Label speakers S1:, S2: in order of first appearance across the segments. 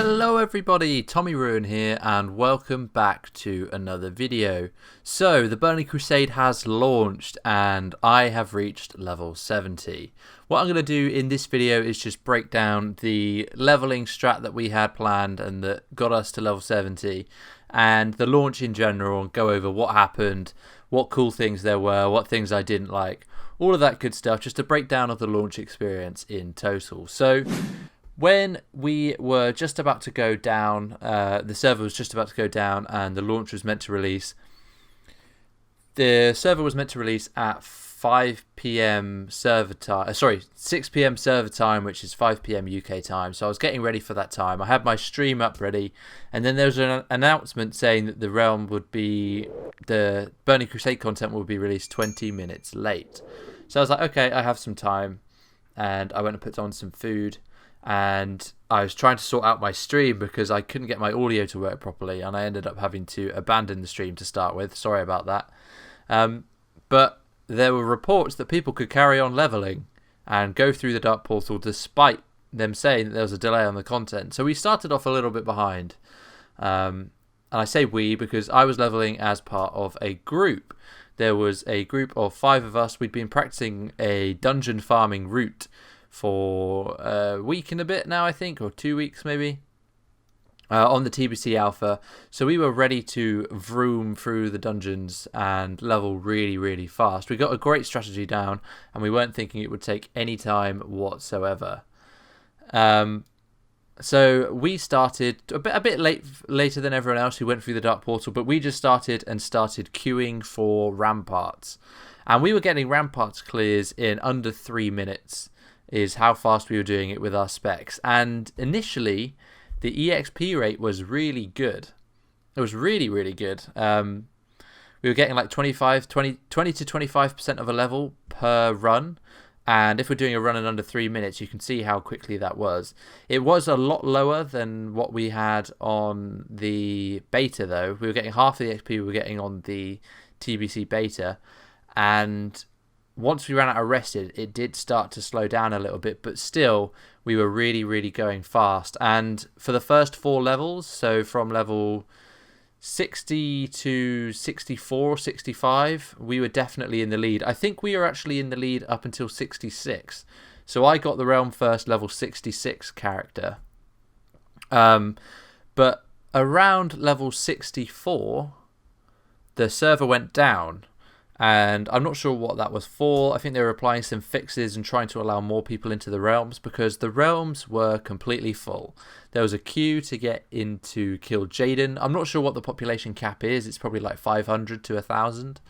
S1: Hello everybody, Tommyruin here and welcome back to another video. So the Burning Crusade has launched and I have reached level 70. What I'm going to do in this video is just break down the leveling strat that we had planned and that got us to level 70 and the launch in general, and go over what happened, what cool things there were, what things I didn't like, all of that good stuff, just a breakdown of the launch experience in total. So when we were just about to go down, the server was just about to go down and the launch was meant to release. The server was meant to release at 5 p.m. server time, 6 p.m. server time, which is 5 p.m. UK time. So I was getting ready for that time. I had my stream up ready, and then there was an announcement saying that the realm would be, the Burning Crusade content would be released 20 minutes late. So I was like, okay, I have some time, and I went and put on some food. And I was trying to sort out my stream because I couldn't get my audio to work properly, and I ended up having to abandon the stream to start with. Sorry about that. But there were reports that people could carry on leveling and go through the Dark Portal despite them saying that there was a delay on the content. So we started off a little bit behind. And I say we because I was leveling as part of a group. There was a group of 5 of us. We'd been practicing a dungeon farming route for a week and a bit now, I think, or 2 weeks maybe, on the TBC Alpha. So we were ready to vroom through the dungeons and level really, really fast. We got a great strategy down, and we weren't thinking it would take any time whatsoever. So we started a bit later than everyone else who went through the Dark Portal, but we just started queuing for ramparts. And we were getting ramparts clears in under 3 minutes. Is how fast we were doing it with our specs. And initially, the EXP rate was really good. It was really, really good. We were getting like 20 to 25% of a level per run. And if we're doing a run in under 3 minutes, you can see how quickly that was. It was a lot lower than what we had on the beta, though. We were getting half the XP we were getting on the TBC beta. And once we ran out of rested, it did start to slow down a little bit, but still, we were really, really going fast. And for the first 4 levels, so from level 60 to 64, 65, we were definitely in the lead. I think we were actually in the lead up until 66. So I got the Realm First level 66 character. But around level 64, the server went down. And I'm not sure what that was for. I think they were applying some fixes and trying to allow more people into the realms because the realms were completely full. There was a queue to get into Kill Jaden. I'm not sure what the population cap is. It's probably like 500 to 1,000.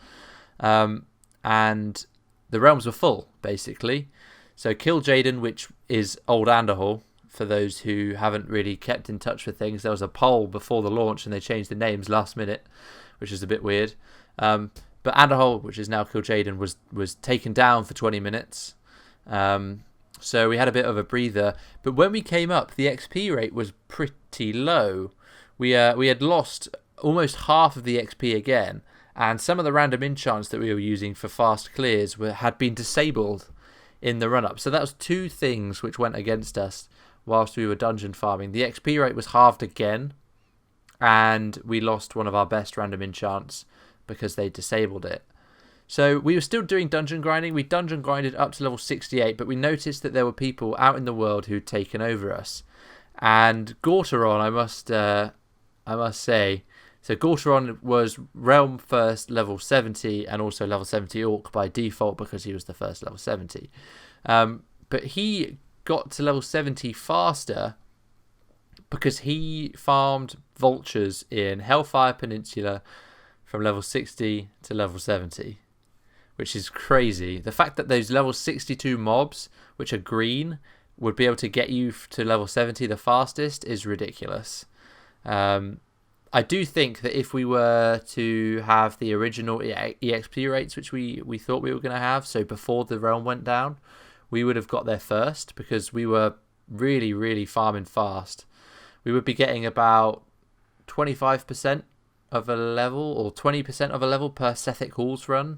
S1: And the realms were full, basically. So Kill Jaden, which is Old Anderhall, for those who haven't really kept in touch with things. There was a poll before the launch and they changed the names last minute, which is a bit weird. But Anderhall, which is now Kill Jaden, was taken down for 20 minutes. So we had a bit of a breather. But when we came up, the XP rate was pretty low. We had lost almost half of the XP again. And some of the random enchants that we were using for fast clears had been disabled in the run-up. So that was 2 things which went against us whilst we were dungeon farming. The XP rate was halved again. And we lost one of our best random enchants because they disabled it. So we were still doing dungeon grinding. We dungeon grinded up to level 68, but we noticed that there were people out in the world who'd taken over us. And Gortaron, I must say, so Gortaron was Realm First level 70 and also level 70 Orc by default because he was the first level 70. But he got to level 70 faster because he farmed vultures in Hellfire Peninsula from level 60 to level 70, which is crazy. The fact that those level 62 mobs, which are green, would be able to get you to level 70 the fastest is ridiculous. I do think that if we were to have the original EXP rates, which we thought we were going to have, so before the realm went down, we would have got there first because we were really, really farming fast. We would be getting about 25% of a level or 20% of a level per Sethic Halls run.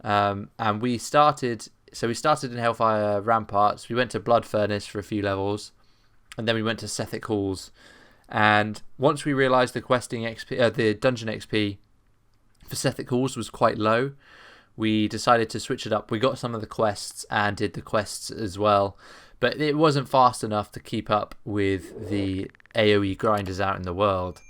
S1: And we started in Hellfire Ramparts. We went to Blood Furnace for a few levels. and then we went to Sethic Halls. And once we realised the questing XP, the dungeon XP for Sethic Halls was quite low, we decided to switch it up. We got some of the quests and did the quests as well, but it wasn't fast enough to keep up with the AoE grinders out in the world.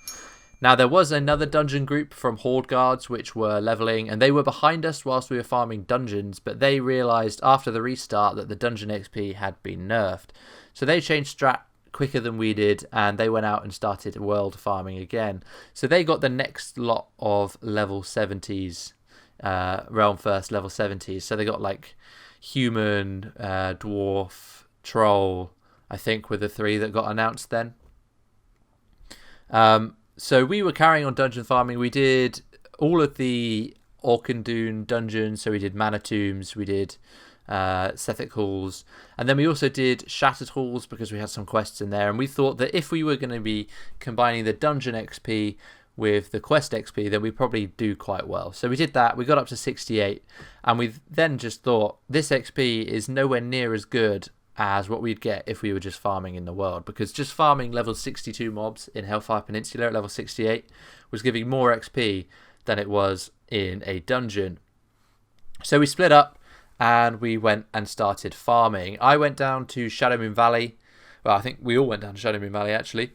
S1: Now, there was another dungeon group from Horde Guards which were leveling, and they were behind us whilst we were farming dungeons, but they realised after the restart that the dungeon XP had been nerfed. So they changed strat quicker than we did, and they went out and started world farming again. So they got the next lot of level 70s, Realm First level 70s. So they got like human, dwarf, troll, I think were the 3 that got announced then. So we were carrying on dungeon farming. We did all of the Orkandune dungeons. So we did Mana Tombs, we did Sethic Halls, and then we also did Shattered Halls because we had some quests in there. And we thought that if we were going to be combining the dungeon XP with the quest XP, then we'd probably do quite well. So we did that. We got up to 68, and we then just thought this XP is nowhere near as good as what we'd get if we were just farming in the world, because just farming level 62 mobs in Hellfire Peninsula at level 68 was giving more XP than it was in a dungeon. So we split up and we went and started farming. I went down to Shadowmoon Valley. Well, I think we all went down to Shadowmoon Valley actually,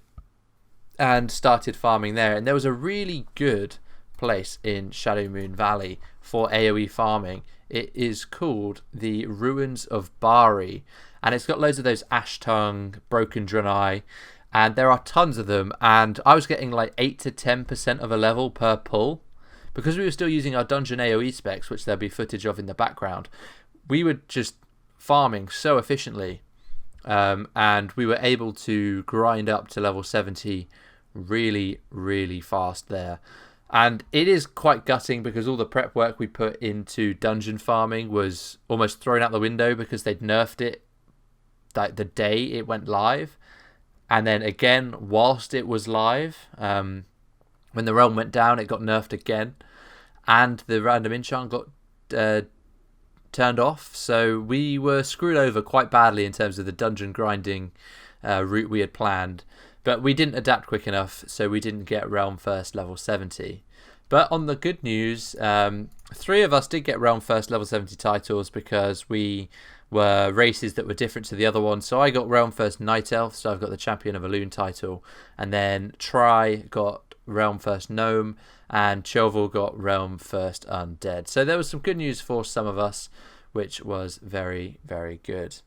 S1: and started farming there. And there was a really good place in Shadowmoon Valley for AoE farming. It is called the Ruins of Bari, and it's got loads of those Ash Tongue, Broken Draenei, and there are tons of them. And I was getting like 8 to 10% of a level per pull, because we were still using our dungeon AoE specs, which there'll be footage of in the background. We were just farming so efficiently, and we were able to grind up to level 70 really, really fast there. And it is quite gutting because all the prep work we put into dungeon farming was almost thrown out the window because they'd nerfed it like the day it went live. And then again, whilst it was live, when the realm went down, it got nerfed again. And the random enchant got turned off. So we were screwed over quite badly in terms of the dungeon grinding route we had planned. But we didn't adapt quick enough, so we didn't get Realm First level 70. But on the good news, 3 of us did get Realm First level 70 titles because we were races that were different to the other ones. So I got Realm First Night Elf, so I've got the Champion of Elune title. And then Tri got Realm First Gnome, and Chovel got Realm First Undead. So there was some good news for some of us, which was very, very good.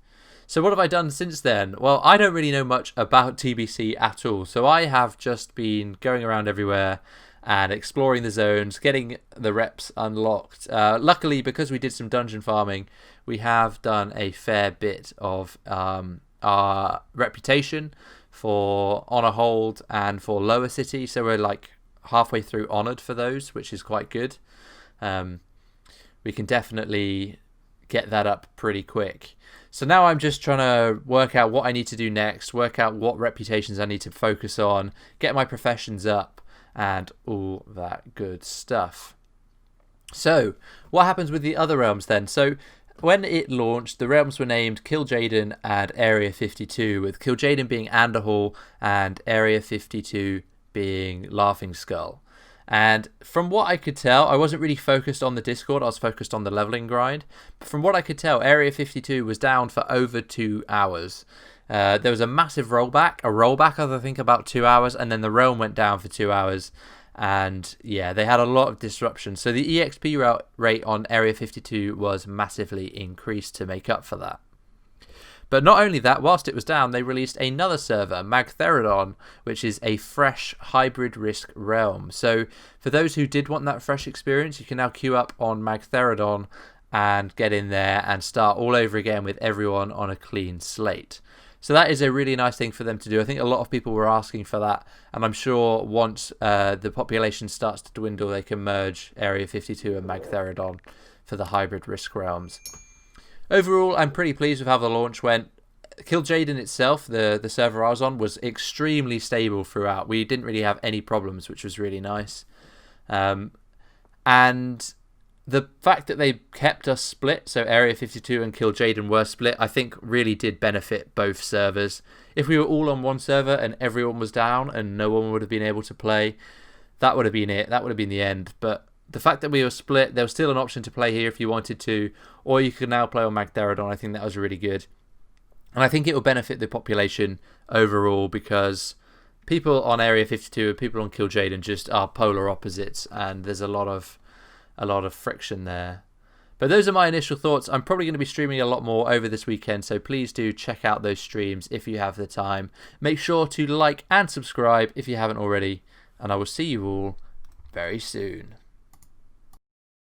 S1: So what have I done since then? Well, I don't really know much about TBC at all. So I have just been going around everywhere and exploring the zones, getting the reps unlocked. Luckily, because we did some dungeon farming, we have done a fair bit of our reputation for Honor Hold and for Lower City. So we're like halfway through Honoured for those, which is quite good. We can definitely get that up pretty quick. So now I'm just trying to work out what I need to do next, work out what reputations I need to focus on, get my professions up, and all that good stuff. So what happens with the other realms then? So when it launched, the realms were named Kil'jaeden and Area 52, with Kil'jaeden being Anderhall and Area 52 being Laughing Skull. And from what I could tell, I wasn't really focused on the Discord, I was focused on the leveling grind. But from what I could tell, Area 52 was down for over 2 hours. There was a massive rollback of I think about 2 hours, and then the realm went down for 2 hours. And yeah, they had a lot of disruption. So the EXP rate on Area 52 was massively increased to make up for that. But not only that, whilst it was down, they released another server, Magtheridon, which is a fresh hybrid risk realm. So for those who did want that fresh experience, you can now queue up on Magtheridon and get in there and start all over again with everyone on a clean slate. So that is a really nice thing for them to do. I think a lot of people were asking for that, and I'm sure once the population starts to dwindle, they can merge Area 52 and Magtheridon for the hybrid risk realms. Overall, I'm pretty pleased with how the launch went. Kil'jaeden itself, the server I was on, was extremely stable throughout. We didn't really have any problems, which was really nice. And the fact that they kept us split, so Area 52 and Kill Jaden were split, I think really did benefit both servers. If we were all on one server and everyone was down and no one would have been able to play, that would have been it. That would have been the end. But the fact that we were split, there was still an option to play here if you wanted to, or you could now play on Magtheridon. I think that was really good. And I think it will benefit the population overall because people on Area 52 and people on Kill Jaden just are polar opposites, and there's a lot of friction there. But those are my initial thoughts. I'm probably going to be streaming a lot more over this weekend, so please do check out those streams if you have the time. Make sure to like and subscribe if you haven't already, and I will see you all very soon.